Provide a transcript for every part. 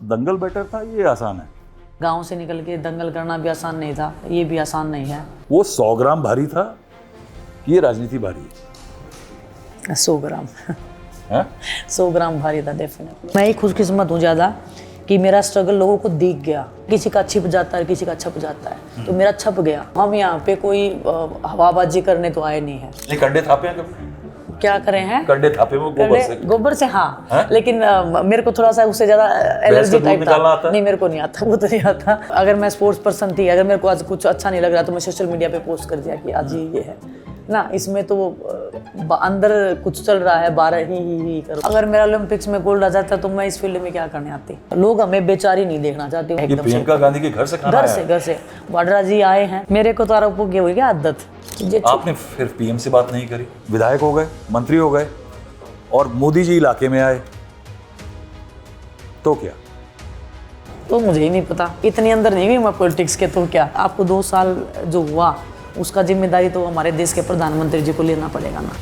दंगल better था, ये आसान है? गांव से निकल के दंगल करना भी आसान नहीं था, ये भी आसान नहीं है। वो 100 ग्राम भारी था, ये राजनीति भारी 100 ग्राम है? 100 ग्राम भारी था डेफिनेटली। मैं ही खुशकिस्मत हूँ ज़्यादा कि मेरा स्ट्रगल लोगों को दिख गया। किसी का छिप जाता है, किसी का छप जाता है, तो मेरा छप गया। हम यहाँ पे कोई हवाबाजी करने तो आए नहीं है। ये कंडे थापे हैं कभी? क्या करें हैं? कंडे थापे में गोबर से हाँ है? लेकिन मेरे को थोड़ा सा उससे ज्यादा एलर्जी टाइप था। नहीं, मेरे को नहीं आता, वो तो नहीं आता। अगर मैं स्पोर्ट्स पर्सन थी, अगर मेरे को आज कुछ अच्छा नहीं लग रहा तो मैं सोशल मीडिया पे पोस्ट कर दिया कि आज ये है ना। इसमें तो अंदर कुछ चल रहा है, बाहर ही करो। अगर मेरा ओलंपिक्स में गोल्ड आ जाता तो मैं इस फील्ड में क्या करने आती। लोग हमें बेचारी नहीं देखना चाहते। ये प्रियंका गांधी के घर से खाना घर से वाड्रा जी आए हैं, मेरे को तो आरोप हो गया, हुई क्या आदत। आपने फिर पीएम से बात नहीं करी? विधायक हो गए, मंत्री हो गए और मोदी जी इलाके में आए तो क्या? तो मुझे ही नहीं पता, इतनी अंदर नहीं हुई मैं पॉलिटिक्स के। तो क्या आपको 2 साल जो हुआ उसका जिम्मेदारी तो हमारे देश के प्रधानमंत्री जी को लेना पड़ेगा ना।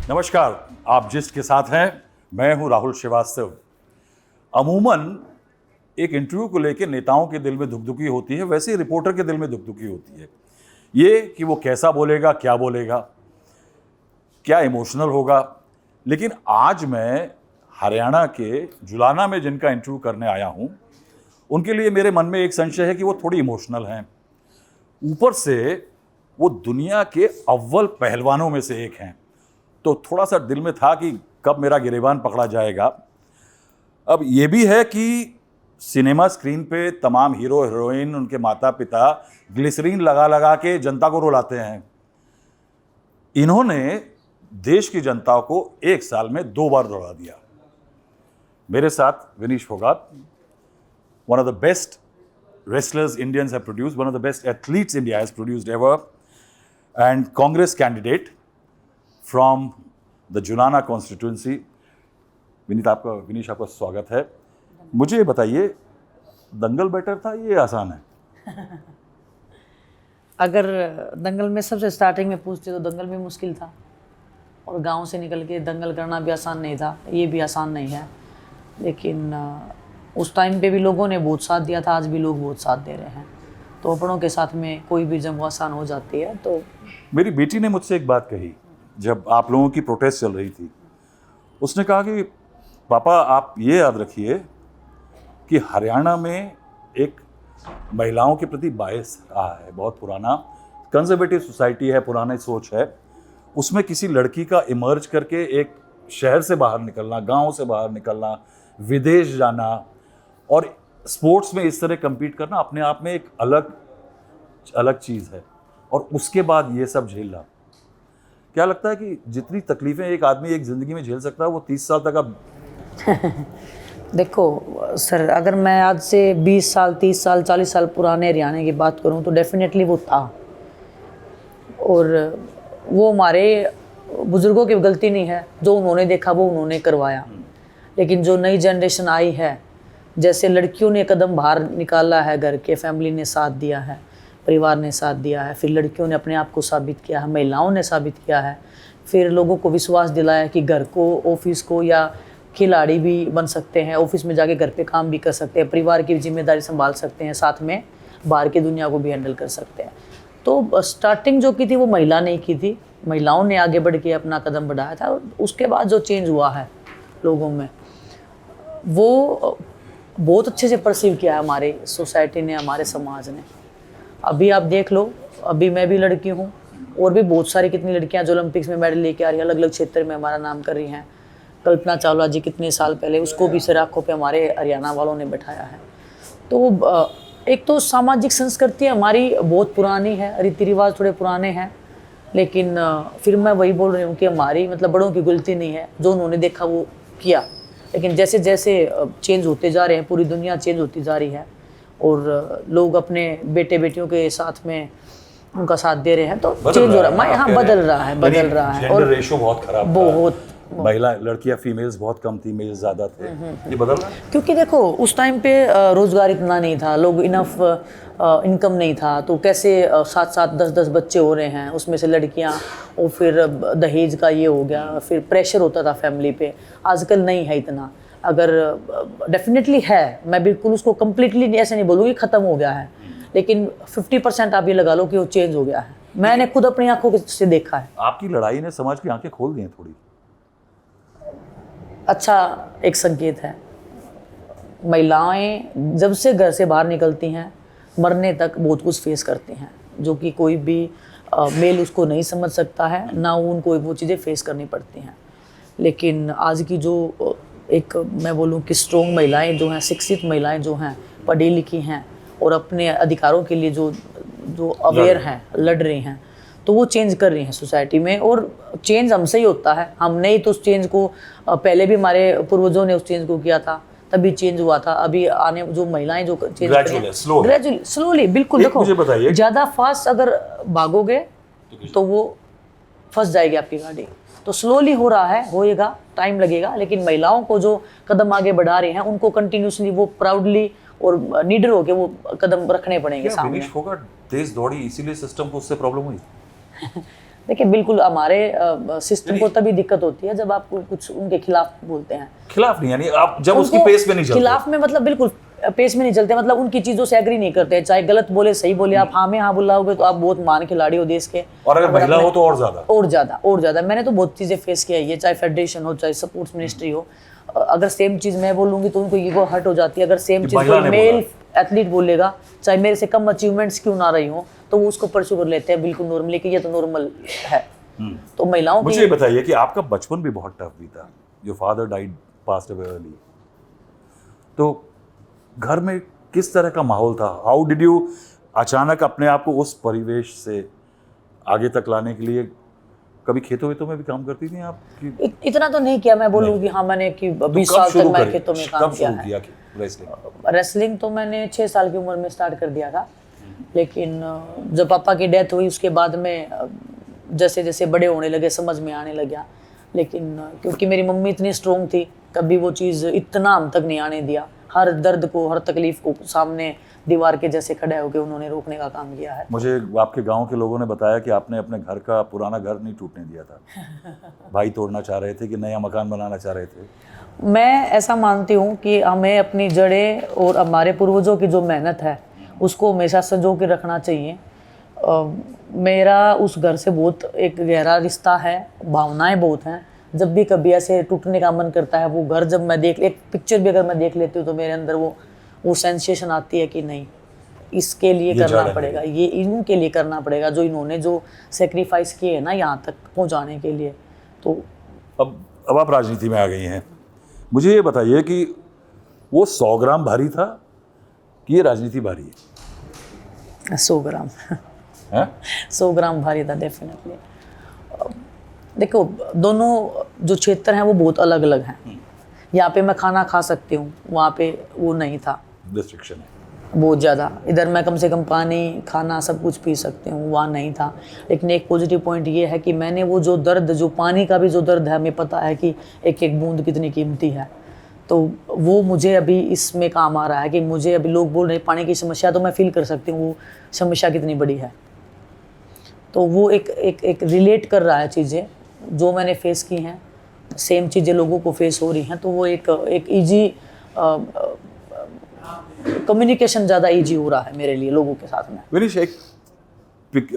नमस्कार, आप जिसके साथ हैं, मैं हूं राहुल श्रीवास्तव। अमूमन एक इंटरव्यू को लेकर नेताओं के दिल में धुकधुकी होती है, वैसे ही रिपोर्टर के दिल में धुकधुकी होती है। ये कि वो कैसा बोलेगा, क्या इमोशनल होगा। लेकिन आज मैं हरियाणा के जुलाना में जिनका इंटरव्यू करने आया हूं, उनके लिए मेरे मन में एक संशय है कि वो थोड़ी इमोशनल हैं। ऊपर से वो दुनिया के अव्वल पहलवानों में से एक हैं, तो थोड़ा सा दिल में था कि कब मेरा गिरेबान पकड़ा जाएगा। अब ये भी है कि सिनेमा स्क्रीन पे तमाम हीरो हीरोइन, उनके माता पिता ग्लिसरीन लगा लगा के जनता को रुलाते हैं। इन्होंने देश की जनता को 1 साल में 2 बार रुला दिया। मेरे साथ Vinish Phogat, one of the best wrestlers Indians have produced, one of the best athletes India has produced ever, and Congress candidate from the Julana constituency. Vinish आपका स्वागत है। मुझे ये बताइए, दंगल बेटर था, ये आसान है? अगर दंगल में सबसे स्टार्टिंग में पूछते तो दंगल भी मुश्किल था, और गांव से निकल के दंगल करना भी आसान नहीं था, ये भी आसान नहीं है। लेकिन उस टाइम पे भी लोगों ने बहुत साथ दिया था, आज भी लोग बहुत साथ दे रहे हैं। तो अपनों के साथ में कोई भी जंग आसान हो जाती है। तो मेरी बेटी ने मुझसे एक बात कही जब आप लोगों की प्रोटेस्ट चल रही थी। उसने कहा कि पापा, आप ये याद रखिए कि हरियाणा में एक महिलाओं के प्रति बायस रहा है, बहुत पुराना कंजर्वेटिव सोसाइटी है, पुरानी सोच है। उसमें किसी लड़की का इमर्ज करके एक शहर से बाहर निकलना, गांव से बाहर निकलना, विदेश जाना और स्पोर्ट्स में इस तरह कम्पीट करना अपने आप में एक अलग चीज़ है। और उसके बाद ये सब झेलना, क्या लगता है कि जितनी तकलीफ़ें एक आदमी एक ज़िंदगी में झेल सकता है, वो 30 साल तक अब देखो सर, अगर मैं आज से 20 साल, 30 साल, 40 साल पुराने हरियाणा की बात करूं तो डेफिनेटली वो था। और वो हमारे बुज़ुर्गों की गलती नहीं है, जो उन्होंने देखा वो उन्होंने करवाया। लेकिन जो नई जनरेशन आई है, जैसे लड़कियों ने कदम बाहर निकाला है, घर के फैमिली ने साथ दिया है, परिवार ने साथ दिया है, फिर लड़कियों ने अपने आप को साबित किया है, महिलाओं ने साबित किया है, फिर लोगों को विश्वास दिलाया कि घर को, ऑफिस को, या खिलाड़ी भी बन सकते हैं, ऑफिस में जाके घर पे काम भी कर सकते हैं, परिवार की जिम्मेदारी संभाल सकते हैं, साथ में बाहर की दुनिया को भी हैंडल कर सकते हैं। तो स्टार्टिंग जो की थी वो महिला ने की थी, महिलाओं ने आगे बढ़ के अपना कदम बढ़ाया था। उसके बाद जो चेंज हुआ है लोगों में, वो बहुत अच्छे से परसीव किया है हमारी सोसाइटी ने, हमारे समाज ने। अभी आप देख लो, अभी मैं भी लड़की हूँ, और भी बहुत सारी कितनी लड़कियाँ जो ओलंपिक्स में मेडल लेके आ रही हैं, अलग अलग क्षेत्र में हमारा नाम कर रही हैं। कल्पना चावला जी कितने साल पहले, उसको भी सिर आँखों पे हमारे हरियाणा वालों ने बैठाया है। तो एक तो सामाजिक संस्कृति हमारी बहुत पुरानी है, रीति रिवाज थोड़े पुराने हैं। लेकिन फिर मैं वही बोल रही हूँ कि हमारी मतलब बड़ों की गलती नहीं है, जो उन्होंने देखा वो किया। लेकिन जैसे जैसे चेंज होते जा रहे हैं, पूरी दुनिया चेंज होती जा रही है, और लोग अपने बेटे बेटियों के साथ में उनका साथ दे रहे हैं, तो बदल चेंज हो रहा रहा है। हाँ, आप कह रहे बदल हैं। रहा है, यानी बदल रहा है। जेंडर रेशो बहुत खराब था, बहुत महिला लड़कियां फीमेल्स बहुत कम थी, मेल्स ज़्यादा थे, ये बदल रहा है। क्योंकि देखो उस टाइम पे रोजगार इतना नहीं था, लोग इनफ इनकम नहीं था, तो कैसे 7-7 10-10 बच्चे हो रहे हैं, उसमें से लड़कियां, और फिर दहेज का ये हो गया, फिर प्रेशर होता था फैमिली पे। आजकल नहीं है इतना। अगर डेफिनेटली है, मैं बिल्कुल उसको कम्प्लीटली ऐसे नहीं बोलूँगी ख़त्म हो गया है, लेकिन 50% आप ये लगा लो कि वो चेंज हो गया है। मैंने खुद अपनी आंखों से देखा है। आपकी लड़ाई ने समाज की आंखें खोल दी हैं थोड़ी। अच्छा एक संकेत है। महिलाएं जब से घर से बाहर निकलती हैं, मरने तक बहुत कुछ फेस करती हैं, जो कि कोई भी मेल उसको नहीं समझ सकता है, ना उनको वो चीज़ें फेस करनी पड़ती हैं। लेकिन आज की जो एक मैं बोलूँ कि स्ट्रॉन्ग महिलाएं जो हैं, शिक्षित महिलाएं जो हैं, पढ़ी लिखी हैं और अपने अधिकारों के लिए जो अवेयर हैं, लड़ रही हैं, तो वो चेंज कर रही हैं सोसाइटी में। और चेंज हमसे ही होता है, हमने ही तो उस चेंज को पहले भी हमारे पूर्वजों ने उस चेंज को किया था, तभी चेंज हुआ था। अभी आने जो महिलाएं जो चेंज ग्रेजुअली स्लोली, बिल्कुल। देखो ज़्यादा फास्ट अगर भागोगे तो वो फंस जाएगी आपकी गाड़ी, तो स्लोली हो रहा है, होएगा, टाइम लगेगा। लेकिन महिलाओं को जो कदम आगे बढ़ा रहे हैं, उनको कंटिन्यूसली वो प्राउडली और निडर होकर वो कदम रखने पड़ेंगे सामने। विनिश फोगाट तेज दौड़ी, इसीलिए सिस्टम को उससे प्रॉब्लम हुई। देखिए बिल्कुल, हमारे सिस्टम को तभी दिक्कत होती है जब आप कुछ उनके खिलाफ बोलते हैं। खिलाफ नहीं, यानी आप जब उसकी पेस में नहीं चलते। खिलाफ में मतलब बिल्कुल पेस में नहीं चलते, मतलब उनकी चीज़ों से एग्री नहीं करते, चाहे गलत बोले सही बोले, आप हाँ में हाँ बुलाओगे तो आप बहुत मान खिलाड़ी हो देश के। और अगर महिला हो तो और ज़्यादा। मैंने तो बहुत चीज़ें फेस किया है, चाहे फेडरेशन हो, चाहे स्पोर्ट्स मिनिस्ट्री हो। अगर सेम चीज़ मैं बोलूँगी तो उनको ईगो हर्ट हो जाती है। अगर सेम चीज़ कोई मेल एथलीट बोलेगा, चाहे मेरे से कम अचीवमेंट्स क्यों ना रही हो, तो वो उसको परस्यू कर लेते हैं बिल्कुल नॉर्मली कि ये तो नॉर्मल है। तो महिलाओं मुझे ये बताइए कि आपका बचपन भी बहुत टफ बीता। Your father died, passed away early, तो घर में किस तरह का माहौल था? हाउ डिड यू अचानक अपने आप को उस परिवेश से आगे तक लाने के लिए? कभी खेतों वेतों में भी काम करती थी आप? इतना तो नहीं किया, मैं बोलूँगी हाँ मैंने कि 20 साल तक मैं खेतों में काम किया है। रेसलिंग तो मैंने 6 साल की उम्र में स्टार्ट कर दिया था, लेकिन जब पापा की डेथ हुई उसके बाद में जैसे जैसे बड़े होने लगे समझ में आने लगा। लेकिन क्योंकि मेरी मम्मी इतनी स्ट्रॉन्ग थी, कभी वो चीज़ इतना हम तक नहीं आने दिया। हर दर्द को, हर तकलीफ को सामने दीवार के जैसे खड़े होकर उन्होंने रोकने का काम किया है। मुझे आपके गांव के लोगों ने बताया कि आपने अपने घर का पुराना घर नहीं टूटने दिया था। भाई तोड़ना चाह रहे थे कि नया मकान बनाना चाह रहे थे? मैं ऐसा मानती हूँ कि हमें अपनी जड़ें और हमारे पूर्वजों की जो मेहनत है उसको हमेशा संजो के रखना चाहिए। मेरा उस घर से बहुत एक गहरा रिश्ता है, भावनाएं बहुत हैं। जब भी कभी ऐसे टूटने का मन करता है, वो घर जब मैं एक पिक्चर भी अगर मैं देख लेती हूँ तो मेरे अंदर वो सेंसेशन आती है कि नहीं, इसके लिए करना पड़ेगा, ये इनके लिए करना पड़ेगा, जो इन्होंने जो सेक्रीफाइस किए हैं ना यहाँ तक पहुँचाने के लिए। तो अब आप राजनीति में आ गई हैं, मुझे ये बताइए कि वो 100 ग्राम भारी था कि ये राजनीति भारी है? 100 ग्राम 100 ग्राम भारी था डेफिनेटली। देखो दोनों जो क्षेत्र हैं वो बहुत अलग अलग हैं। यहाँ पे मैं खाना खा सकती हूँ, वहाँ पे वो नहीं था, रिस्ट्रिक्शन है बहुत ज़्यादा। इधर मैं कम से कम पानी, खाना सब कुछ पी सकती हूँ, वहाँ नहीं था। लेकिन एक पॉजिटिव पॉइंट ये है कि मैंने वो जो दर्द, जो पानी का भी जो दर्द है, हमें पता है कि एक एक बूंद कितनी कीमती है, तो वो मुझे अभी इसमें काम आ रहा है कि मुझे अभी लोग बोल रहे हैं पानी की समस्या, तो मैं फील कर सकती हूँ वो समस्या कितनी बड़ी है। तो वो एक रिलेट कर रहा है चीज़ें जो मैंने फेस की हैं, सेम चीज़ें लोगों को फेस हो रही हैं, तो वो एक ईजी कम्युनिकेशन ज़्यादा ईजी हो रहा है मेरे लिए लोगों के साथ में। विनिश,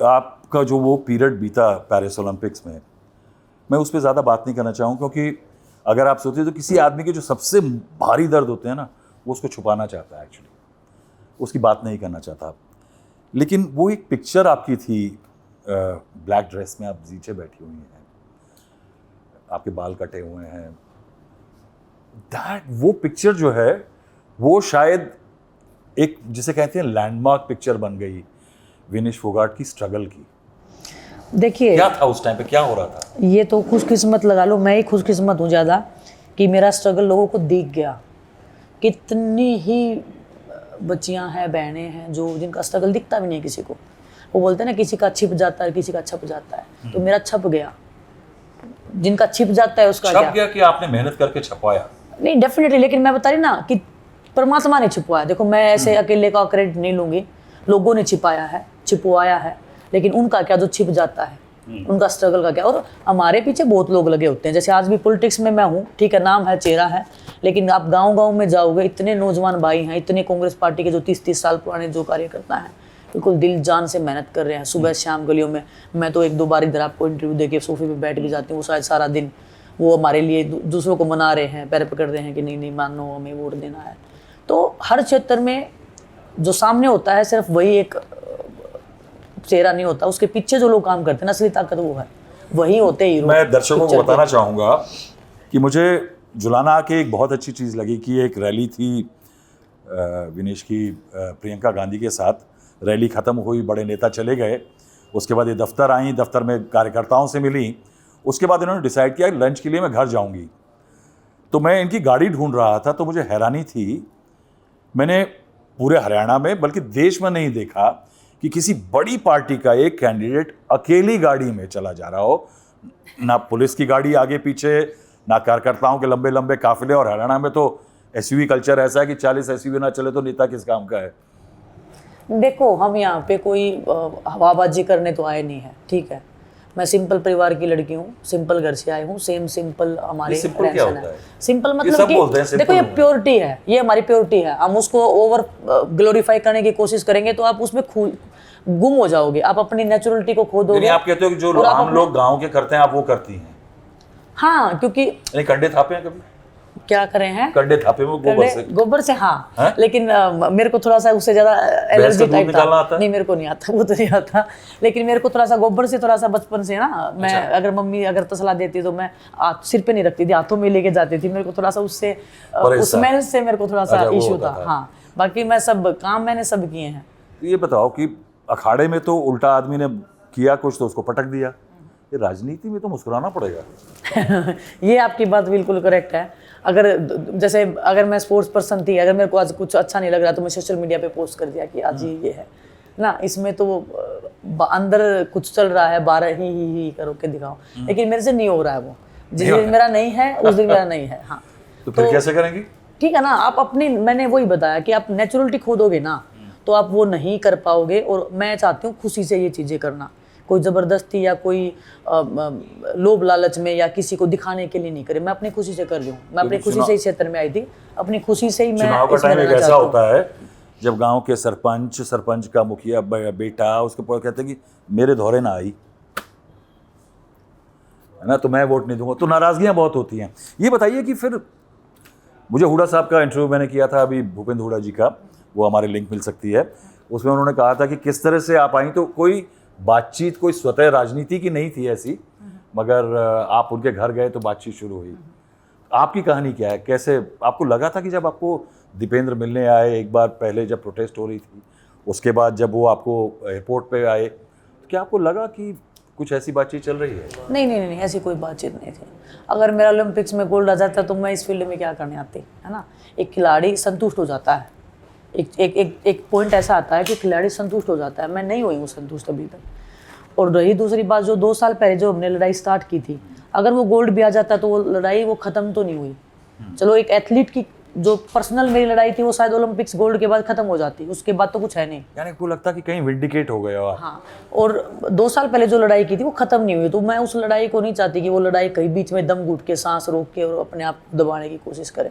आपका जो वो पीरियड बीता पेरिस ओलंपिक्स में, मैं उस पर ज़्यादा बात नहीं करना चाहूँ, क्योंकि अगर आप सोचें तो किसी आदमी के जो सबसे भारी दर्द होते हैं ना, वो उसको छुपाना चाहता है, एक्चुअली उसकी बात नहीं करना चाहता। लेकिन वो एक पिक्चर आपकी थी, ब्लैक ड्रेस में आप नीचे बैठी हुई हैं, आपके बाल कटे हुए हैं, वो पिक्चर जो है वो शायद एक जिसे कहते हैं लैंडमार्क पिक्चर बन गई विनिश फोगाट की स्ट्रगल की। देखिए क्या था उस टाइम पे, क्या हो रहा था? ये तो खुशकिस्मत लगा लो, मैं ही खुशकिस्मत हूँ ज़्यादा कि मेरा स्ट्रगल लोगों को दिख गया। कितनी ही बच्चियाँ हैं, बहनें हैं जो जिनका स्ट्रगल दिखता भी नहीं किसी को, वो बोलते हैं ना किसी का छिप जाता है किसी का छप जाता है, तो मेरा छप गया। जिनका छिप जाता है उसका छप गया कि आपने मेहनत करके छपवाया? नहीं, डेफिनेटली, लेकिन मैं बता रही ना कि परमात्मा ने छिपवाया। देखो मैं ऐसे अकेले का क्रेडिट नहीं लूंगी, लोगों ने छिपाया है, छिपवाया है, लेकिन उनका क्या जो छिप जाता है, उनका स्ट्रगल का क्या। और हमारे पीछे बहुत लोग लगे होते हैं, जैसे आज भी पॉलिटिक्स में मैं हूँ, ठीक है, नाम है, चेहरा है, लेकिन आप गांव-गांव में जाओगे, इतने नौजवान भाई हैं, इतने कांग्रेस पार्टी के जो 30-30 साल पुराने जो कार्यकर्ता हैं, बिल्कुल दिल जान से मेहनत कर रहे हैं सुबह शाम गलियों में। मैं तो 1-2 बार इधर आपको इंटरव्यू देके सोफे पे बैठ भी जाती हूँ, वो शायद सारा दिन वो हमारे लिए दूसरों को मना रहे हैं, पैर पकड़ रहे हैं कि नहीं नहीं मानो, हमें वोट देना है। तो हर क्षेत्र में जो सामने होता है सिर्फ वही एक चेहरा नहीं होता, उसके पीछे जो लोग काम करते हैं ना, असली ताकत वो है, वही होते हीरो। मैं दर्शकों को बताना चाहूँगा कि मुझे जुलाना आके एक बहुत अच्छी चीज़ लगी कि एक रैली थी विनेश की, प्रियंका गांधी के साथ रैली ख़त्म हुई, बड़े नेता चले गए, उसके बाद ये दफ्तर आई, दफ्तर में कार्यकर्ताओं से मिली, उसके बाद इन्होंने डिसाइड किया लंच के लिए मैं घर जाऊंगी। तो मैं इनकी गाड़ी ढूंढ रहा था, तो मुझे हैरानी थी, मैंने पूरे हरियाणा में बल्कि देश में नहीं देखा कि किसी बड़ी पार्टी का एक कैंडिडेट अकेली गाड़ी में चला जा रहा हो, ना पुलिस की गाड़ी आगे पीछे, ना कार्यकर्ताओं के लंबे लंबे काफिले। और हरियाणा में तो एसयूवी कल्चर ऐसा है कि 40 एसयूवी ना चले तो नेता किस काम का है। देखो हम यहाँ पे कोई हवाबाजी करने तो आए नहीं है, ठीक है, मैं सिंपल परिवार की लड़की हूँ, सिंपल घर से आई हूँ, सेम सिंपल हमारे सिंपल क्या होता है? सिंपल मतलब कि देखो ये प्योरिटी है, ये हमारी प्योरिटी है। हम उसको ओवर ग्लोरीफाई करने की कोशिश करेंगे तो आप उसमें गुम हो जाओगे, आप अपनी नेचुरलिटी को खो दोगे। आप कहते हो कि जो आम लोग गाँव के करते हैं आप वो करती हैं? हाँ, क्योंकि कंडे थापे हैं कभी? क्या करें हैं कंडे थापे में गोबर से हाँ, लेकिन मेरे को थोड़ा सा उससे ज्यादा एलर्जी टाइप था। नहीं मेरे को नहीं आता, वो तो नहीं आता, लेकिन मेरे को थोड़ा सा गोबर से थोड़ा सा बचपन से ना, मैं अगर मम्मी अगर तसला देती तो मैं सिर पे नहीं रखती थी, हाथों में लेके जाती थी। मेरे को थोड़ा सा उससे उस स्मेल से मेरे को थोड़ा सा इशू था। हाँ, बाकी मैं सब काम मैंने सब किए हैं। ये बताओ कि अखाड़े में तो उल्टा आदमी ने किया कुछ तो उसको पटक दिया, ये राजनीति में तो मुस्कुराना पड़ेगा। ये आपकी बात बिल्कुल करेक्ट है। अगर जैसे अगर मैं स्पोर्ट्स पर्सन थी, अगर मेरे को आज कुछ अच्छा नहीं लग रहा तो मैं सोशल मीडिया पे पोस्ट कर दिया कि आज ये है ना, इसमें तो अंदर कुछ चल रहा है, बाहर ही करो के दिखाओ, लेकिन मेरे से नहीं हो रहा है वो। जिस दिन मेरा नहीं है उस दिन मेरा नहीं है। हाँ, तो फिर कैसे करेंगी? ठीक है ना, आप अपनी, मैंने वही बताया कि आप नेचुरलिटी खो दोगे ना तो आप वो नहीं कर पाओगे। और मैं चाहती हूँ खुशी से ये चीज़ें करना, कोई ज़बरदस्ती या कोई लोभ लालच में या किसी को दिखाने के लिए नहीं करे। मैं अपनी खुशी से कर रही हूँ, मैं अपनी खुशी से इस क्षेत्र में आई थी, अपनी खुशी से ही मैं इसमें रहना चाहता हूँ। होता है जब गांव के सरपंच का मुखिया बेटा उसके ऊपर कहते हैं कि मेरे धौरे ना आई है ना, तो मैं वोट नहीं दूंगा, तो नाराजगियां बहुत होती हैं। ये बताइए कि फिर मुझे हुडा साहब का इंटरव्यू मैंने किया था अभी, भूपेंद्र हुडा जी का, वो हमारे लिंक मिल सकती है, उसमें उन्होंने कहा था कि किस तरह से आप आई, तो कोई बातचीत कोई स्वतः राजनीति की नहीं थी ऐसी, मगर आप उनके घर गए तो बातचीत शुरू हुई। आपकी कहानी क्या है, कैसे आपको लगा था कि जब आपको दीपेंद्र मिलने आए एक बार पहले जब प्रोटेस्ट हो रही थी, उसके बाद जब वो आपको एयरपोर्ट पे आए, तो क्या आपको लगा कि कुछ ऐसी बातचीत चल रही है? नहीं, ऐसी कोई बातचीत नहीं थी। अगर मेरा ओलंपिक्स में गोल्ड आ जाता तो मैं इस फील्ड में क्या करने आती, है ना। एक खिलाड़ी संतुष्ट हो जाता है, एक पॉइंट ऐसा आता है कि खिलाड़ी संतुष्ट हो जाता है। मैं नहीं हुई हूँ संतुष्ट अभी तक। और रही दूसरी बात, जो 2 साल पहले जो हमने लड़ाई स्टार्ट की थी, अगर वो गोल्ड भी आ जाता तो वो लड़ाई वो ख़त्म तो नहीं हुई। चलो एक एथलीट की जो पर्सनल मेरी लड़ाई थी वो शायद ओलंपिक्स गोल्ड के बाद ख़त्म हो जाती, उसके बाद तो कुछ है नहीं। यानी आपको लगता कि कहीं विंडिकेट हो गया? हाँ, और 2 साल पहले जो लड़ाई की थी वो ख़त्म नहीं हुई, तो मैं उस लड़ाई को नहीं चाहती कि वो लड़ाई कहीं बीच में दम घुट के सांस रोक के और अपने आप को दबाने की कोशिश करे।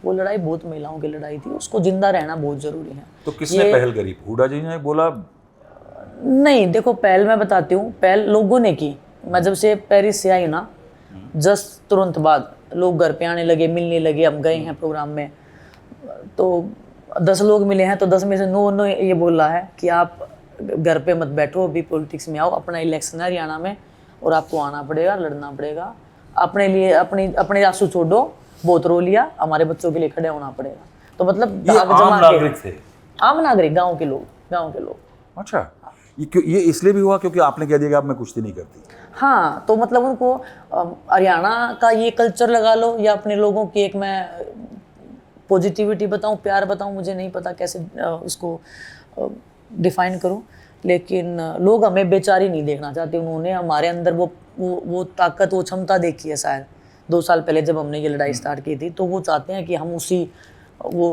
वो लड़ाई बहुत महिलाओं की लड़ाई थी, उसको जिंदा रहना बहुत जरूरी है। तो किसने पहल करी? हुडा जी ने बोला? नहीं, देखो पहल मैं बताती हूँ, पहल लोगों ने की। मैं जब से पेरिस से आई ना, जस्ट तुरंत बाद लोग घर पे आने लगे, मिलने लगे। हम गए हैं प्रोग्राम में तो 10 लोग मिले हैं तो 10 में से 9 ये बोल रहा है कि आप घर पे मत बैठो, अभी पॉलिटिक्स में आओ, अपना इलेक्शन है हरियाणा में और आपको आना पड़ेगा, लड़ना पड़ेगा, अपने लिए अपने आंसू छोड़ो, बहुत रो लिया, हमारे बच्चों के लिए खड़े होना पड़ेगा। तो मतलब आम नागरिक थे, आम नागरिक, गाँव के लोग। अच्छा, ये इसलिए भी हुआ क्योंकि आपने कह दिया कि आप मैं कुश्ती नहीं करती? हाँ, तो मतलब उनको हरियाणा का ये कल्चर लगा लो या अपने लोगों की एक मैं पॉजिटिविटी बताऊं, प्यार बताऊं, मुझे नहीं पता कैसे इसको डिफाइन करूं, लेकिन लोग हमें बेचारी नहीं देखना चाहते। उन्होंने हमारे अंदर वो ताकत, वो क्षमता देखी है शायद 2 साल पहले जब हमने ये लड़ाई स्टार्ट की थी। तो वो चाहते हैं कि हम उसी वो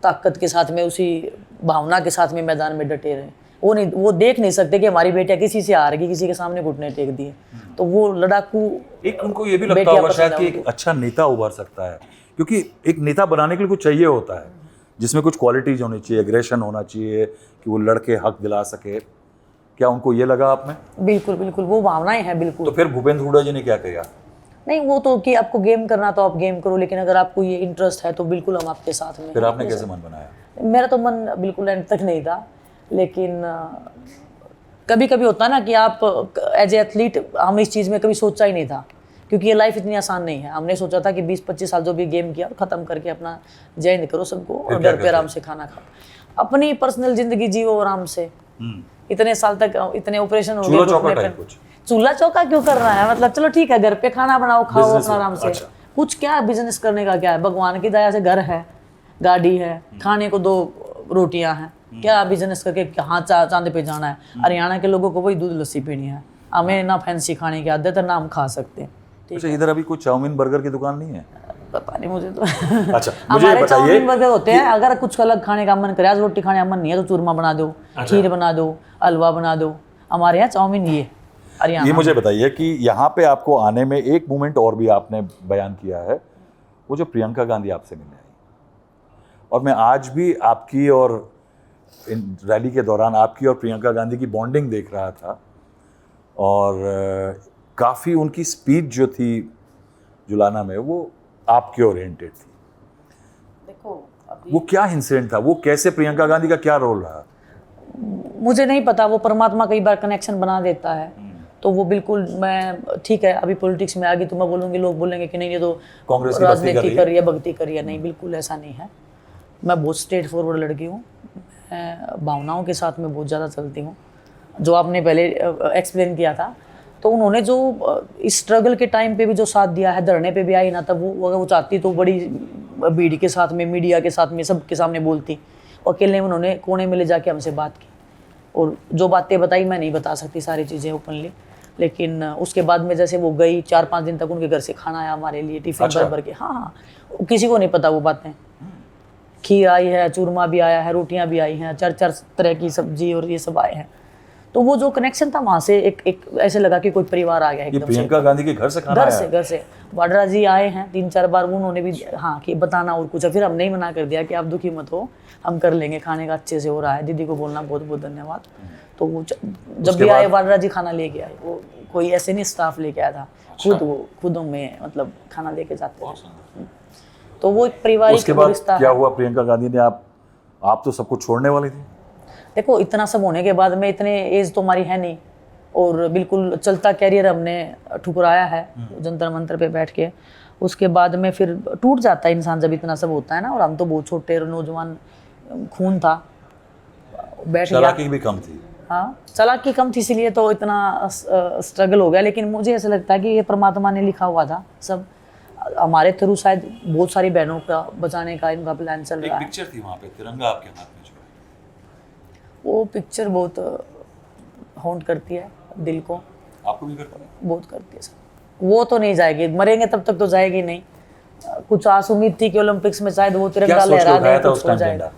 ताकत के साथ में, उसी भावना के साथ में मैदान में डटे रहें। वो देख नहीं सकते कि हमारी बेटियां किसी से हार गई, किसी के सामने घुटने टेक दिए। तो वो लड़ाकू एक उनको ये भी लगता होगा शायद कि एक अच्छा नेता उभर सकता है, क्योंकि एक नेता बनाने के लिए कुछ चाहिए होता है, जिसमें कुछ क्वालिटीज होनी चाहिए, एग्रेशन होना चाहिए कि वो लड़के हक दिला सके। क्या उनको ये लगा आप में? बिल्कुल बिल्कुल, वो भावनाएं हैं बिल्कुल। तो फिर भूपेंद्र हुड्डा जी ने क्या किया? नहीं, वो तो कि आपको गेम करना तो आप गेम करो, लेकिन अगर आपको ये इंटरेस्ट है तो बिल्कुल हम आपके साथ में। फिर आपने कैसे मन बनाया? मेरा तो मन बिल्कुल एंड तक नहीं था, लेकिन कभी कभी होता है ना कि आप एज ए एथलीट, हम इस चीज़ में कभी सोचा ही नहीं था, क्योंकि ये लाइफ इतनी आसान नहीं है। हमने सोचा था कि 20-25 साल जो भी गेम किया ख़त्म करके अपना जय हिंद करो सबको, और घर पे आराम से खाना खाओ, अपनी पर्सनल जिंदगी जियो आराम से। इतने साल तक इतने ऑपरेशन हो गए, चूल्हा चौका क्यों कर रहा है? मतलब चलो ठीक है, घर पे खाना बनाओ, खाओ अपना आराम से। कुछ क्या बिजनेस करने का क्या है? भगवान की दया से घर है, गाड़ी है, खाने को 2 रोटियां हैं, क्या बिजनेस करके कहाँ चांद पे जाना है? हरियाणा के लोगों को वही दूध लस्सी पीनी है, हमें ना फैंसी खाने की आदत है ना हम खा सकते हैं। अच्छा, इधर अभी कोई चाउमीन बर्गर की दुकान नहीं है? पता नहीं मुझे तो। अच्छा, मुझे हमारे बताइए, चाउमीन बर्गर होते हैं, अगर कुछ अलग खाने का मन करे, आज रोटी खाने का मन नहीं है तो चूरमा बना दो, खीर बना दो, हलवा बना दो। हमारे यहाँ चाउमीन ये हरियाणा। ये मुझे बताइए कि यहाँ पे आपको आने में एक मोमेंट और भी आपने बयान किया है, वो जो प्रियंका गांधी आपसे मिलने आई, और मैं आज भी आपकी और इन रैली के दौरान आपकी और प्रियंका गांधी की बॉन्डिंग देख रहा था, और काफ़ी उनकी स्पीच जो थी जुलाना में वो आपके ओरिएंटेड थी। देखो वो क्या इंसिडेंट था? वो कैसे, प्रियंका गांधी का क्या रोल रहा? मुझे नहीं पता, वो परमात्मा कई बार कनेक्शन बना देता है। तो वो बिल्कुल, मैं ठीक है अभी पॉलिटिक्स में आ गई तो मैं बोलूँगी, लोग बोलेंगे कि नहीं ये तो कांग्रेस राजनीति कर रही है, भक्ति कर रही है। नहीं, बिल्कुल ऐसा नहीं है। मैं बहुत स्ट्रेट फॉरवर्ड लड़की हूँ, मैं भावनाओं के साथ में बहुत ज़्यादा चलती हूँ। जो आपने पहले एक्सप्लेन किया था, तो उन्होंने जो इस स्ट्रगल के टाइम पे भी जो साथ दिया है, धरने पे भी आई ना, तब वो अगर वो चाहती तो बड़ी भीड़ के साथ में, मीडिया के साथ में, सबके सामने बोलती। अकेले उन्होंने कोने में ले जाके हमसे बात की, और जो बातें बताई मैं नहीं बता सकती सारी चीज़ें ओपनली, लेकिन उसके बाद में जैसे वो गई 4-5 दिन तक उनके घर से खाना आया हमारे लिए, टिफिन भर भर के। हाँ, किसी को नहीं पता वो बातें। खीर आई है, चूरमा भी आया है, रोटियां भी आई हैं, 4-4 तरह की सब्जी और ये सब आए हैं। तो वो जो कनेक्शन था वहाँ से एक ऐसे लगा कि कोई परिवार आ गया एकदम से। प्रियंका गांधी के घर से खाना आया? घर से वाड्रा जी आए हैं 3-4 बार, उन्होंने भी हाँ कि बताना और कुछ। फिर हमने ही मना कर दिया कि आप दुखी मत हो, हम कर लेंगे, खाने का अच्छे से हो रहा है। दीदी को बोलना बहुत बहुत धन्यवाद। तो वो जब भी आए वाड्रा जी खाना लेके आए, वो कोई ऐसे नहीं स्टाफ लेके आया था, खुद में मतलब खाना लेके जाते थे। तो वो एक पारिवारिक उसके बाद क्या हुआ प्रियंका गांधी ने? आप तो सब कुछ छोड़ने वाली थी। देखो, इतना सब होने के बाद में, इतने एज तो हमारी है नहीं, और बिल्कुल चलता कैरियर हमने ठुकराया है जंतर मंतर पे बैठ के। उसके बाद में फिर टूट जाता है इंसान जब इतना सब होता है ना। और हम तो बहुत छोटे नौजवान खून था, बैठ गया। चालाकी भी कम थी। हाँ, चालाकी कम थी, इसीलिए तो इतना स्ट्रगल हो गया। लेकिन मुझे ऐसा लगता है कि ये परमात्मा ने लिखा हुआ था सब हमारे थ्रू। शायद बहुत सारी बहनों का बचाने का इनका प्लान चल रहा है। एक पिक्चर थी वहाँ पे, तिरंगा आपके हाथ में, वो पिक्चर बहुत हॉन्ट करती है दिल को। आपको भी करती है? बहुत करती है सर। वो तो नहीं जाएगी, मरेंगे तब तक तो जाएगी नहीं। कुछ आस उम्मीद थी कि ओलंपिक्स में शायद वो तिरंगा लहरा दे, कुछ हो जाएगा।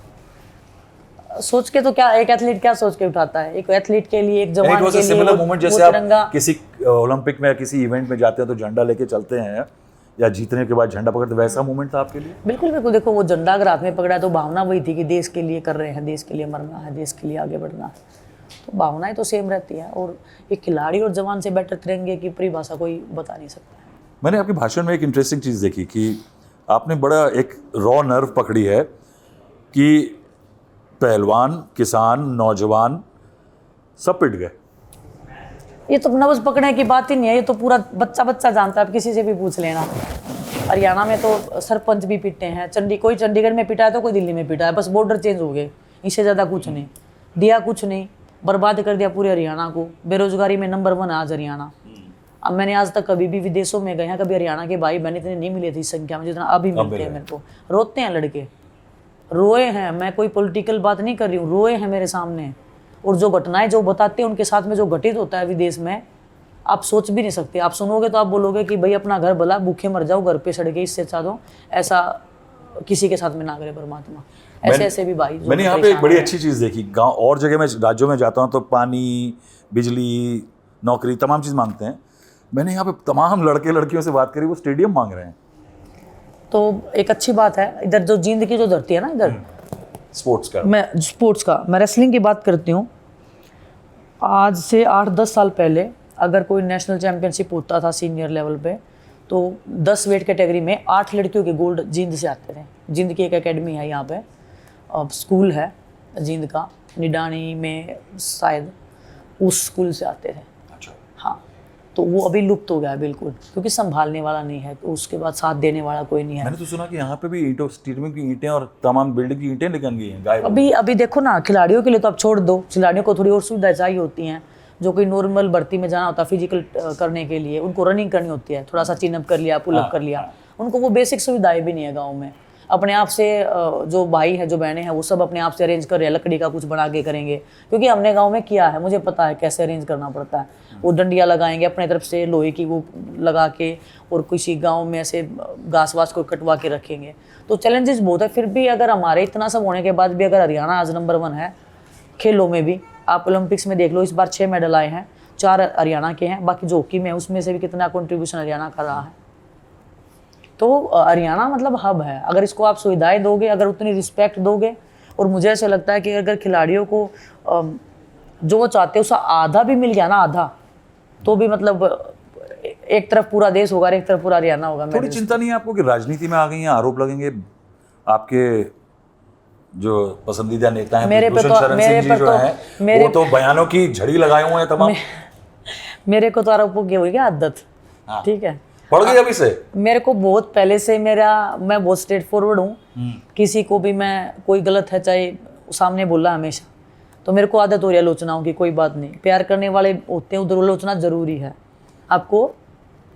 सोच के तो क्या, एक एथलीट क्या सोच के उठाता है? एक एथलीट के लिए, एक जवान के लिए मोमेंट, जैसे आप किसी ओलंपिक में या किसी इवेंट में जाते हैं तो झंडा लेके चलते हैं, या जीतने के बाद झंडा पकड़ते, वैसा मोमेंट था आपके लिए? बिल्कुल बिल्कुल। देखो, वो झंडा अगर हाथ में पकड़ा है तो भावना वही थी कि देश के लिए कर रहे हैं, देश के लिए मरना है, देश के लिए आगे बढ़ना है। तो भावनाएं तो सेम रहती है। और एक खिलाड़ी और जवान से बेटर तिरंगे की परिभाषा कोई बता नहीं सकता है। मैंने आपके भाषण में एक इंटरेस्टिंग चीज़ देखी कि आपने बड़ा एक रॉ नर्व पकड़ी है कि पहलवान, किसान, नौजवान सब पिट गए। ये तो नब्ज पकड़ने की बात ही नहीं है, ये तो पूरा बच्चा जानता है। आप किसी से भी पूछ लेना। हरियाणा में तो सरपंच भी पिटे हैं, कोई चंडीगढ़ में पिटा है तो कोई दिल्ली में पिटा है, बस बॉर्डर चेंज हो गए, इससे ज़्यादा कुछ नहीं दिया, कुछ नहीं, बर्बाद कर दिया पूरे हरियाणा को। बेरोजगारी में नंबर 1 आज हरियाणा। अब मैंने आज तक कभी भी विदेशों में गए हैं, कभी हरियाणा के भाई बहन इतने नहीं मिले थे इस संख्या में जितना अभी मिलते हैं मेरे को। रोते हैं लड़के, रोए हैं। मैं कोई पॉलिटिकल बात नहीं कर रही हूँ, रोए हैं मेरे सामने। और जो घटनाएं जो बताते हैं उनके साथ में जो घटित होता है विदेश में, आप सोच भी नहीं सकते। आप सुनोगे तो आप बोलोगे कि भाई अपना घर भला, भूखे मर जाओ घर पे सड़ के, इससे अच्छा तो ऐसा किसी के साथ में ना करे परमात्मा। ऐसे ऐसे भी भाई मैंने यहाँ पे एक बड़ी अच्छी चीज़ देखी, गांव और जगह में राज्यों में जाता हूँ तो पानी, बिजली, नौकरी, तमाम चीज़ मांगते हैं। मैंने यहाँ पे तमाम लड़के लड़कियों से बात करी, वो स्टेडियम मांग रहे हैं। तो एक अच्छी बात है, इधर जो जींद की जो धरती है ना, इधर स्पोर्ट्स का मैं रेसलिंग की बात करती हूँ। आज से 8-10 साल पहले अगर कोई नेशनल चैंपियनशिप होता था सीनियर लेवल पे, तो 10 वेट कैटेगरी में 8 लड़कियों के गोल्ड जींद से आते थे। जींद की एक एकेडमी है यहाँ पे, स्कूल है जींद का, निडानी में शायद, उस स्कूल से आते थे। अच्छा। हाँ, तो वो अभी लुप्त हो गया है बिल्कुल, क्योंकि संभालने वाला नहीं है, तो उसके बाद साथ देने वाला कोई नहीं है। मैंने तो सुना कि यहाँ पे भी ईंटों, स्टेडियम की ईंटें और तमाम बिल्डिंग की ईंटें निकल गई हैं गायब। अभी देखो ना, खिलाड़ियों के लिए तो आप छोड़ दो, खिलाड़ियों को थोड़ी और सुविधाएं चाहिए होती हैं। जो कोई नॉर्मल भर्ती में जाना होता है फिजिकल करने के लिए, उनको रनिंग करनी होती है, थोड़ा सा चिनअप कर लिया, पुलअप कर लिया, उनको वो बेसिक सुविधाएं भी नहीं है गाँव में। अपने आप से जो भाई हैं, जो बहनें हैं, वो सब अपने आप से अरेंज कर रहे हैं, लकड़ी का कुछ बना के करेंगे, क्योंकि हमने गांव में किया है, मुझे पता है कैसे अरेंज करना पड़ता है। वो डंडियाँ लगाएंगे अपने तरफ से लोहे की वो लगा के, और किसी गांव में ऐसे घास वास को कटवा के रखेंगे। तो चैलेंजेस बहुत है। फिर भी अगर हमारे इतना सब होने के बाद भी अगर हरियाणा आज नंबर 1 है खेलों में भी, आप ओलंपिक्स में देख लो, इस बार 6 मेडल आए हैं, 4 हरियाणा के हैं, बाकी जो हॉकी में उसमें से भी कितना कंट्रीब्यूशन हरियाणा कर रहा है। तो हरियाणा मतलब हब है। अगर इसको आप सुविधाएं दोगे, अगर उतनी रिस्पेक्ट दोगे, और मुझे ऐसा लगता है कि अगर खिलाड़ियों को जो वो चाहते हैं उसका आधा भी मिल गया ना, आधा, तो भी मतलब एक तरफ पूरा देश होगा और एक तरफ पूरा हरियाणा होगा। थोड़ी चिंता नहीं है आपको कि राजनीति में आ गई हैं, आरोप लगेंगे आपके जो पसंदीदा नेता हैं भूषण शरण सिंह जी जो हैं, वो तो बयानों की झड़ी लगाए हुए हैं तमाम। मेरे को तो आरोपों की हुई क्या आदत, ठीक है, पड़ गई अभी से। मेरे को बहुत पहले से मैं बहुत स्ट्रेट फॉरवर्ड हूँ। किसी को भी मैं कोई गलत है चाहे सामने बोला हमेशा, तो मेरे को आदत हो रही है आलोचनाओं की। कोई बात नहीं, प्यार करने वाले होते हैं, उधर आलोचना जरूरी है, आपको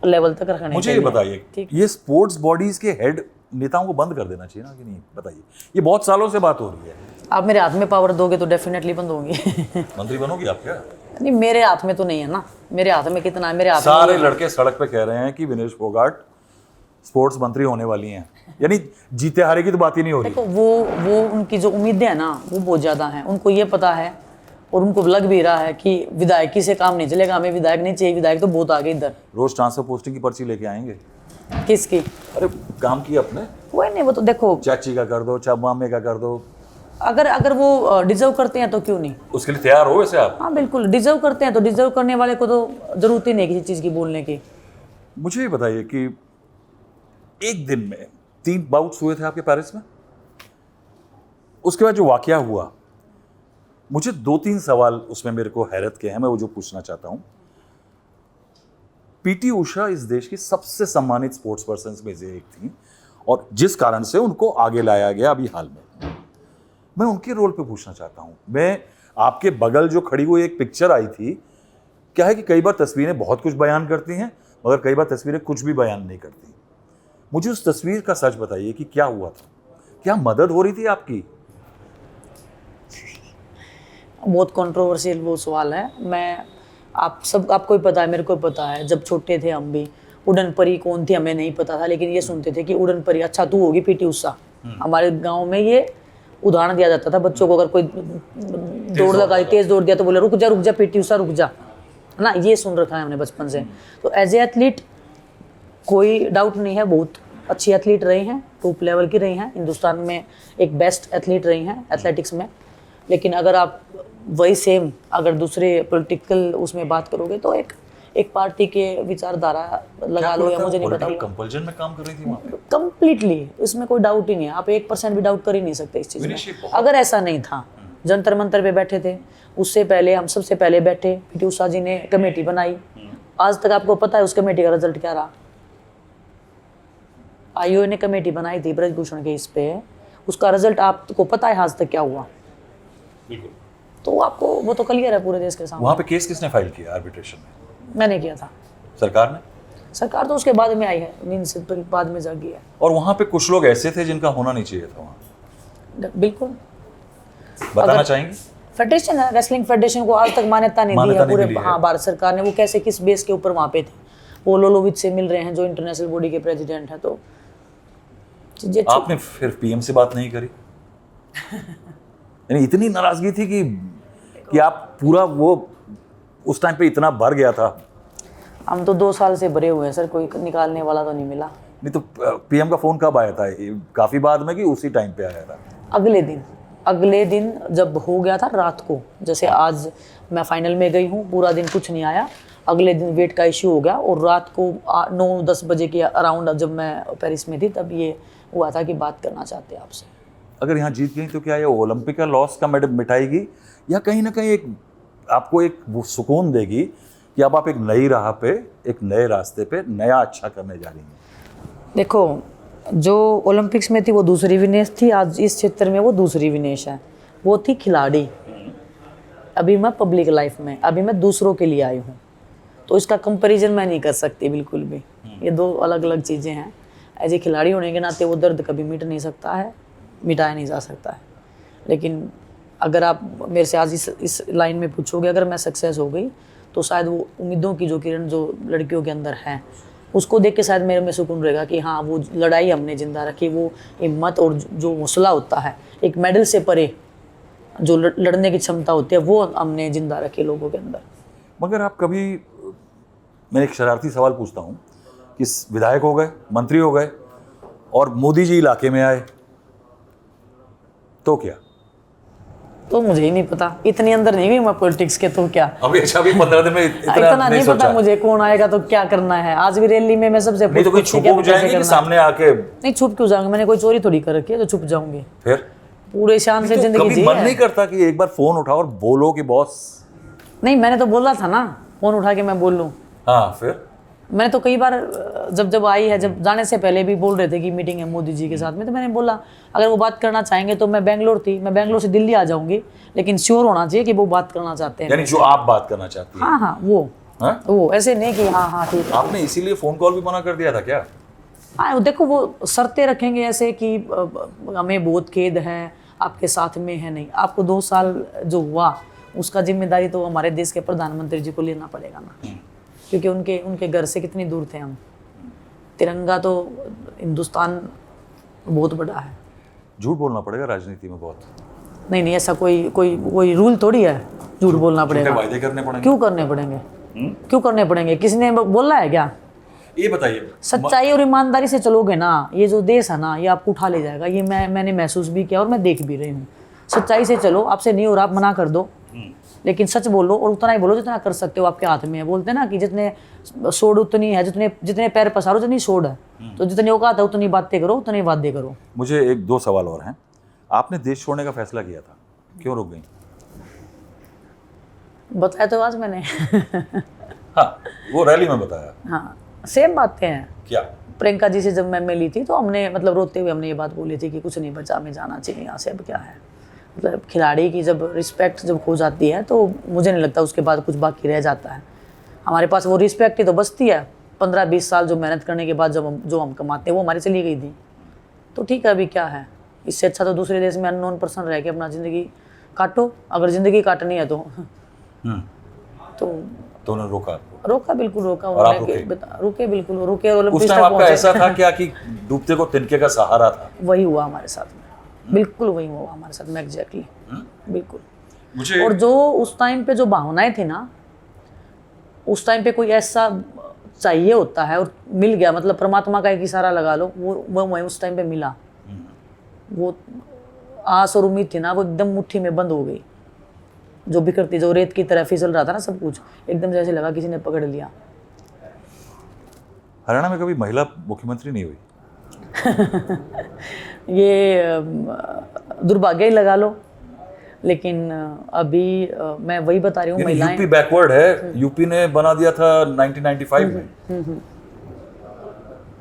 लेवल तक रखना। मुझे ये बताइए, ये स्पोर्ट्स बॉडीज के हेड नेताओं को बंद कर देना चाहिए ना कि नहीं? बताइए, ये बहुत सालों से बात हो रही है। आप मेरे हाथ में पावर दोगे तो डेफिनेटली बंद होंगी। मंत्री बनोगी आप क्या? नहीं, मेरे हाथ में तो नहीं है ना, मेरे हाथ में कितना है, मेरे हाथ सारे लड़के सड़क पे कह रहे हैं कि विनेश फोगाट स्पोर्ट्स मंत्री होने वाली हैं, यानी जीते हारे की तो बात ही नहीं हो रही। देखो वो उनकी जो उम्मीदें हैं ना, वो बहुत ज़्यादा हैं। उनको ये पता है और उनको लग भी रहा है कि विधायकी से काम नहीं चलेगा, हमें विधायक नहीं चाहिए, विधायक तो बहुत आगे इधर। रोज ट्रांसफर पोस्टिंग की पर्ची लेके आएंगे। किसकी? अरे काम किया अपने, कोई नहीं, वो तो देखो चाची का कर दो, मामे का कर दो, अगर वो डिजर्व करते हैं तो क्यों नहीं, उसके लिए तैयार हो वैसे आप? हाँ बिल्कुल, डिजर्व करते हैं तो डिजर्व करने वाले को तो जरूरत ही नहीं किसी चीज़ की बोलने की। मुझे ये बताइए कि एक दिन में 3 बाउट्स हुए थे आपके पेरिस में, उसके बाद जो वाकया हुआ, मुझे 2-3 सवाल उसमें मेरे को हैरत के हैं, मैं वो जो पूछना चाहता हूं। पीटी उषा इस देश की सबसे सम्मानित स्पोर्ट्स पर्सन में से एक थी, और जिस कारण से उनको आगे लाया गया अभी हाल में, मैं उनके रोल पे पूछना चाहता हूं। मैं आपके बगल जो खड़ी हुई एक पिक्चर आई थी, क्या है कि कई बार तस्वीरें बहुत कुछ बयान करती हैं, मगर कई बार तस्वीरें कुछ भी बयान नहीं करती। मुझे उस तस्वीर का सच बताइए कि क्या हुआ था, क्या मदद हो रही थी आपकी? बहुत कंट्रोवर्शियल वो सवाल है। आपको ही पता है, मेरे को पता है, जब छोटे थे हम भी, उड़न परी कौन थी हमें नहीं पता था, लेकिन ये सुनते थे कि उड़न परी, अच्छा तू होगी पीटी उषा। हमारे गांव में ये उदाहरण दिया जाता था बच्चों को, अगर कोई दौड़ लगाई, तेज दौड़ दिया तो बोले रुक जा पीटी उषा रुक जा, है ना, ये सुन रखा है हमने बचपन से। तो एज ए एथलीट कोई डाउट नहीं है, बहुत अच्छी एथलीट रही हैं, टॉप लेवल की रही हैं, हिंदुस्तान में एक बेस्ट एथलीट रही हैं एथलेटिक्स में। लेकिन अगर आप वही सेम अगर दूसरे पॉलिटिकल उसमें बात करोगे तो एक पार्टी के विचारधारा लगा लो, या मुझे नहीं पता, कंपल्जन में काम कर रही थी वहाँ पे? कंप्लीटली, इसमें कोई डाउट ही नहीं है। आप 1% भी डाउट कर ही नहीं सकते इस चीज़ में। अगर ऐसा नहीं था, जंतर मंतर पे बैठे थे, उससे पहले हम सबसे पहले बैठे, पीटी उषा जी ने कमेटी बनाई। आज तक आपको पता है उस कमेटी का रिजल्ट क्या रहा? आईओए ने कमेटी बनाई थी ब्रजभूषण के इस पे, उसका रिजल्ट आपको पता है आज तक क्या हुआ? तो आपको वो तो क्लियर है पूरे देश के सामने। वहाँ पे केस किसने फाइल किया आर्बिट्रेशन में? मैंने किया था। सरकार ने? सरकार तो उसके बाद में आई है, नींद से बाद में जागी है। और वहाँ पे कुछ लोग ऐसे थे जिनका होना नहीं चाहिए था वहाँ? बिल्कुल। बताना चाहेंगे? फेडरेशन है, रेसलिंग फेडरेशन को आज तक मान्यता नहीं दी मान्यता है नहीं पूरे, मिली है। हाँ, भारत सरकार ने। वो कैसे, किस बेस के ऊपर वहाँ पे थे? वो लोलोविच से मिल रहे हैं जो इंटरनेशनल बॉडी के प्रेसिडेंट हैं। तो चीजें आपने फिर पीएम से बात नहीं करी? यानी इतनी नाराजगी थी कि आप पूरा वो उस टाइम पे इतना भर गया था। हम तो 2 साल से भरे हुए हैं सर, कोई निकालने वाला तो नहीं मिला। नहीं तो पीएम का फोन कब आया था? ये काफी बाद में कि उसी टाइम पे आया था? अगले दिन जब हो गया था रात को, जैसे आज मैं फाइनल में गई हूँ, पूरा दिन कुछ नहीं आया। अगले दिन वेट का इश्यू हो गया और रात को 9-10 बजे के अराउंड जब मैं पेरिस में थी तब ये हुआ था कि बात करना चाहते हैं आपसे। अगर यहाँ जीत गई तो क्या ये ओलंपिक का लॉस का मेडल मिटाएगी, या कहीं ना कहीं एक आपको एक वो सुकून देगी कि अब आप एक नई राह पे, एक नए रास्ते पे नया अच्छा करने जा रही हैं? देखो, जो ओलंपिक्स में थी वो दूसरी विनेश थी, आज इस क्षेत्र में वो दूसरी विनेश है। वो थी खिलाड़ी, अभी मैं पब्लिक लाइफ में, अभी मैं दूसरों के लिए आई हूँ। तो इसका कंपैरिजन मैं नहीं कर सकती बिल्कुल भी, ये 2 अलग अलग चीज़ें हैं। एज ए खिलाड़ी होने के नाते वो दर्द कभी मिट नहीं सकता है, मिटाया नहीं जा सकता है। लेकिन अगर आप मेरे से आज इस लाइन में पूछोगे, अगर मैं सक्सेस हो गई तो शायद वो उम्मीदों की जो किरण जो लड़कियों के अंदर है उसको देख के शायद मेरे में सुकून रहेगा कि हाँ, वो लड़ाई हमने जिंदा रखी, वो हिम्मत और जो हौसला होता है एक मेडल से परे जो लड़ने की क्षमता होती है वो हमने जिंदा रखी लोगों के अंदर। मगर आप कभी, मैं एक शरारती सवाल पूछता हूँ कि विधायक हो गए, मंत्री हो गए और मोदी जी इलाके में आए तो क्या? तो मुझे ही नहीं पता, इतनी अंदर नहीं हुई मैं पॉलिटिक्स के, तो क्या अभी अच्छा, अभी 15 दिन में इतना नहीं पता मुझे कौन आएगा तो क्या करना है। आज भी रैली में मैं सबसे नहीं तो कोई छुप जाएंगे कि सामने आके? नहीं, छुप क्यों जाऊंगी, मैंने कोई चोरी थोड़ी कर रखी है तो छुप जाऊंगी। फिर पूरे शान से तो जिंदगी कभी जी मन है। नहीं करता कि एक बार फोन उठाओ और बोलो कि बॉस? नहीं, मैंने तो बोला था ना, फोन उठा के मैं बोल लूँ। हाँ, फिर मैंने तो कई बार जब आई है, जब जाने से पहले भी बोल रहे थे कि मीटिंग है मोदी जी के साथ में, तो मैंने बोला अगर वो बात करना चाहेंगे तो मैं बेंगलोर थी, मैं बेंगलोर से दिल्ली आ जाऊंगी, लेकिन श्योर होना चाहिए कि वो बात करना चाहते हैं। यानी जो आप बात करना चाहती हैं? हाँ हाँ, वो ऐसे नहीं कि हाँ हाँ ठीक है। आपने इसीलिए फोन कॉल भी मना कर दिया था क्या? हाँ, देखो वो शर्तें रखेंगे ऐसे कि हमें बहुत खेद है, आपके साथ में है नहीं। आपको 2 साल जो हुआ उसका जिम्मेदारी तो हमारे देश के प्रधानमंत्री जी को लेना पड़ेगा ना, क्योंकि उनके घर से कितनी दूर थे हम। तिरंगा तो हिंदुस्तान बहुत बड़ा है। झूठ बोलना पड़ेगा राजनीति में बहुत? नहीं, ऐसा कोई रूल थोड़ी है झूठ बोलना पड़ेगा। वायदे करने पड़ेंगे? क्यों करने पड़ेंगे? क्यों करने पड़ेंगे? किसने बोला है क्या? ये बताइए। सच्चाई और ईमानदारी से चलोगे ना, ये जो देश है ना ये आपको उठा ले जाएगा। ये मैंने महसूस भी किया और मैं देख भी रही हूँ। सच्चाई से चलो, आपसे नहीं हो रहा आप मना कर दो, लेकिन सच बोलो और उतना ही बोलो जितना कर सकते हो, आपके हाथ में है। बोलते हैं ना कि जितने सोड उतनी है, जितने पैर पसारो उतनी सोड है। तो जितनी औकात है उतनी बातें करो, उतनी वादे करो। मुझे 1-2 सवाल और हैं। आपने देश छोड़ने का फैसला किया था, क्यों रुक गई? बताया तो आज मैंने। हाँ, वो रैली में बताया। हाँ, सेम बातें हैं। क्या? प्रियंका जी से जब मैं मिली थी तो हमने मतलब रोते हुए हमने ये बात बोली थी कि कुछ नहीं बचा, हमें जाना चाहिए यहाँ से, अब क्या है। मतलब खिलाड़ी की जब रिस्पेक्ट जब खो जाती है तो मुझे नहीं लगता उसके बाद कुछ बाकी रह जाता है। हमारे पास वो रिस्पेक्ट ही तो बचती है। 15-20 साल जो मेहनत करने के बाद जो हम कमाते हैं वो हमारी चली गई थी, तो ठीक है, अभी क्या है। इससे अच्छा तो दूसरे देश में अननोन पर्सन रह के अपना ज़िंदगी काटो, अगर ज़िंदगी काटनी है तो। तो उन्होंने रोका आपको? रोका, बिल्कुल रोका। और आप रुके बिल्कुल रुके। उस टाइम आपका ऐसा था क्या कि डूबते को तिनके का सहारा था? वही हुआ हमारे साथ में, बिल्कुल वही हुआ हमारे साथ में, एग्जैक्टली बिल्कुल। मुझे और जो उस टाइम पे जो भावनाएं थी ना, उस टाइम पे कोई ऐसा चाहिए होता है और मिल गया, मतलब परमात्मा का एक इशारा लगा लो, वो उस टाइम पे मिला। वो आस और उम्मीद थी ना, वो एकदम मुट्ठी में बंद हो गई। जो बिखरती, जो रेत की तरह फिसल रहा था ना सब कुछ, एकदम जैसे लगा किसी ने पकड़ लिया। हरियाणा में कभी महिला मुख्यमंत्री नहीं हुई? ये दुर्भाग्य ही लगा लो, लेकिन अभी मैं वही बता रही हूँ, महिलाएं। यूपी बैकवर्ड है, यूपी ने बना दिया था 1995 में।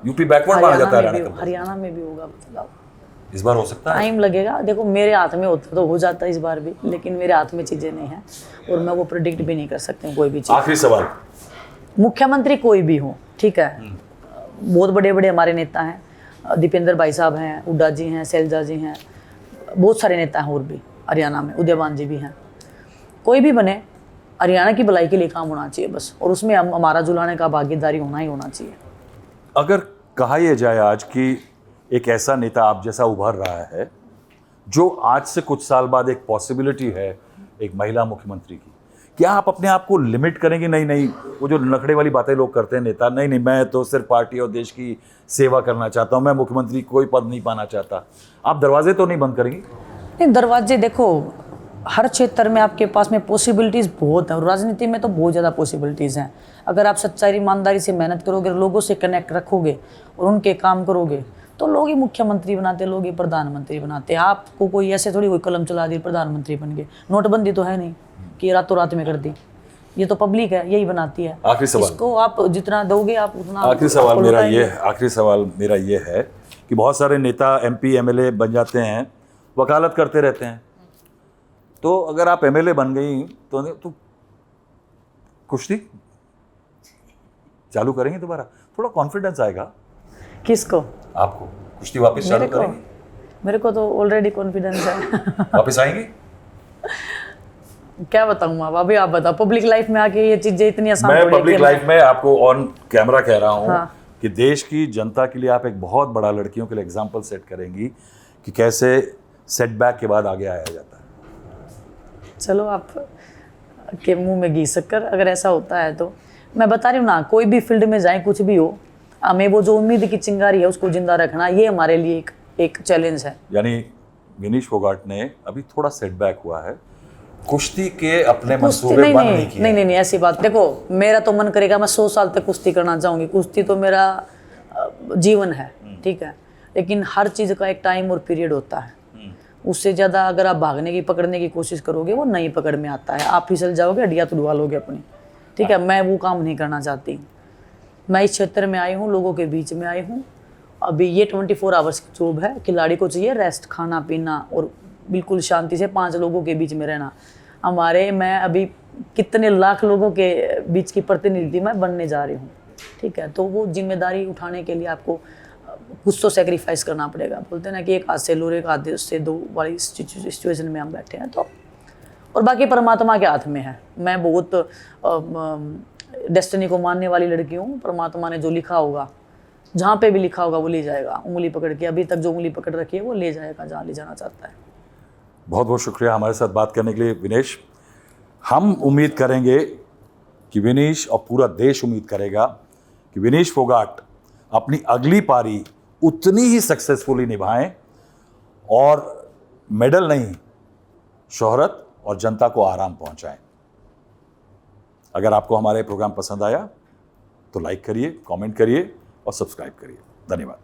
यूपी बैकवर्ड माना जाता है हरियाणा में भी होगा बदलाव। इस बार हो सकता है? टाइम लगेगा, देखो मेरे हाथ में होता तो हो जाता इस बार भी, लेकिन मेरे हाथ में चीज़ें नहीं हैं और मैं वो प्रेडिक्ट भी नहीं कर सकती हूँ कोई भी चीज़। आखिरी सवाल, मुख्यमंत्री कोई भी हो, ठीक है, बहुत बड़े बड़े हमारे नेता हैं, दीपेंद्र भाई साहब हैं, हुड्डा जी हैं, शैलजा जी हैं, बहुत सारे नेता हैं और भी हरियाणा में, उदयवान जी भी हैं। कोई भी बने, हरियाणा की भलाई के लिए काम होना चाहिए बस, और उसमें हमारा जुलाने का भागीदारी होना ही होना चाहिए। अगर कहा यह जाए आज कि एक ऐसा नेता आप जैसा उभर रहा है जो आज से कुछ साल बाद एक पॉसिबिलिटी है एक महिला मुख्यमंत्री की, क्या आप अपने आप को लिमिट करेंगे? नहीं नहीं, वो जो नखड़े वाली बातें लोग करते हैं नेता, नहीं नहीं मैं तो सिर्फ पार्टी और देश की सेवा करना चाहता हूँ, मैं मुख्यमंत्री कोई पद नहीं पाना चाहता, आप दरवाजे तो नहीं बंद करेंगे? नहीं, दरवाजे देखो, हर क्षेत्र में आपके पास में पॉसिबिलिटीज़ बहुत हैं, और राजनीति में तो बहुत ज़्यादा पॉसिबिलिटीज़ हैं। अगर आप सच्चाई ईमानदारी से मेहनत करोगे, लोगों से कनेक्ट रखोगे और उनके काम करोगे, तो लोग ही मुख्यमंत्री बनाते, लोग ही प्रधानमंत्री बनाते। आपको कोई ऐसे थोड़ी कोई कलम चला दी प्रधानमंत्री बन गए। नोटबंदी तो है नहीं कि रातों रात में कर दी, ये तो पब्लिक है, यही बनाती है। आखिरी सवाल, इसको आप जितना दोगे आप उतना। आखिरी सवाल मेरा ये है कि बहुत सारे नेता MP MLA बन जाते हैं, वकालत करते रहते हैं, तो अगर आप MLA बन गई तो कुश्ती चालू करेंगे दोबारा? थोड़ा कॉन्फिडेंस आएगा। किसको? आपको। कुश्ती वापस चालू करेंगे? मेरे को तो ऑलरेडी कॉन्फिडेंस है। वापस आएंगे? क्या बताऊं आप, अभी आप बताओ। पब्लिक लाइफ में आके ये चीजें इतनी आसान मैं पब्लिक लाइफ में आपको ऑन कैमरा कह रहा हूं, हाँ। कि देश की जनता के लिए आप एक बहुत बड़ा लड़कियों के लिए एग्जाम्पल सेट करेंगी कि कैसे सेटबैक के बाद आगे आया जाता है। चलो, आप के मुंह में घी शक्कर, अगर ऐसा होता है तो मैं बता रही हूँ ना, कोई भी फील्ड में जाए, कुछ भी हो, हमें वो जो उम्मीद की चिंगारी है उसको जिंदा रखना, ये हमारे लिए एक चैलेंज है। यानी विनीश फोगाट ने अभी थोड़ा सेटबैक हुआ है, कुश्ती के अपने मंसूबे बंद नहीं किए। नहीं, ऐसी बात देखो, मेरा तो मन करेगा मैं 100 साल तक कुश्ती करना चाहूँगी, कुश्ती तो मेरा जीवन है, ठीक है, लेकिन हर चीज़ का एक टाइम और पीरियड होता है। उससे ज़्यादा अगर आप भागने की पकड़ने की कोशिश करोगे, वो नई पकड़ में आता है, आप फिसल जाओगे, हड्डियाँ तुड़वा लोगे अपनी, ठीक है। मैं वो काम नहीं करना चाहती। मैं इस क्षेत्र में आई हूँ, लोगों के बीच में आई हूँ। अभी ये 24 आवर्स की जॉब है, खिलाड़ी को चाहिए रेस्ट, खाना पीना और बिल्कुल शांति से 5 लोगों के बीच में रहना। मैं अभी कितने लाख लोगों के बीच की प्रतिनिधि मैं बनने जा रही हूँ, ठीक है। तो वो जिम्मेदारी उठाने के लिए आपको कुछ तो सेक्रीफाइस करना पड़ेगा। बोलते हैं ना कि एक हाथ से लो, एक हाथ से दो वाली सिचुएशन में हम बैठे हैं। तो और बाकी परमात्मा के हाथ में है। मैं बहुत डेस्टिनी को मानने वाली लड़की हूँ। परमात्मा ने जो लिखा होगा, जहाँ पे भी लिखा होगा वो ले जाएगा, उंगली पकड़ के। अभी तक जो उंगली पकड़ रखी है वो ले जाएगा जहाँ ले जाना चाहता है। बहुत बहुत शुक्रिया हमारे साथ बात करने के लिए विनेश। हम उम्मीद करेंगे कि विनीश और पूरा देश उम्मीद करेगा कि विनीश फोगाट अपनी अगली पारी उतनी ही सक्सेसफुली निभाएं और मेडल नहीं, शोहरत और जनता को आराम पहुंचाएं। अगर आपको हमारे प्रोग्राम पसंद आया तो लाइक करिए, कमेंट करिए और सब्सक्राइब करिए। धन्यवाद।